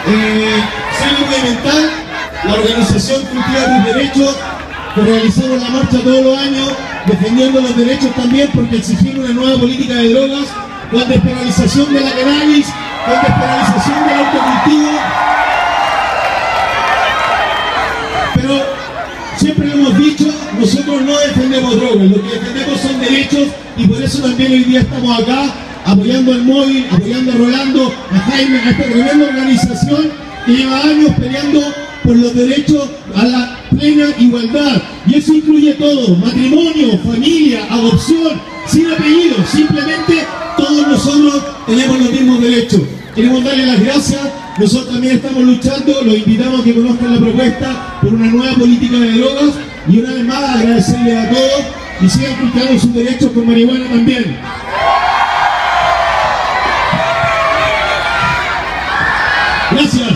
Selva Medioambiental, la organización Cultiva tus Derechos, que realizamos la marcha todos los años, defendiendo los derechos también, porque exigimos una nueva política de drogas, con despenalización de la cannabis, con despenalización del autocultivo. Pero siempre lo hemos dicho, nosotros no defendemos drogas, lo que defendemos son derechos, y por eso también hoy día estamos acá apoyando al móvil, apoyando a Rolando, a Jaime, a esta tremenda organización que lleva años peleando por los derechos a la plena igualdad. Y eso incluye todo: matrimonio, familia, adopción, sin apellido, simplemente todos nosotros tenemos los mismos derechos. Queremos darle las gracias, nosotros también estamos luchando, los invitamos a que conozcan la propuesta por una nueva política de drogas, y una vez más agradecerles a todos y sigan cultivando sus derechos con marihuana también. Gracias.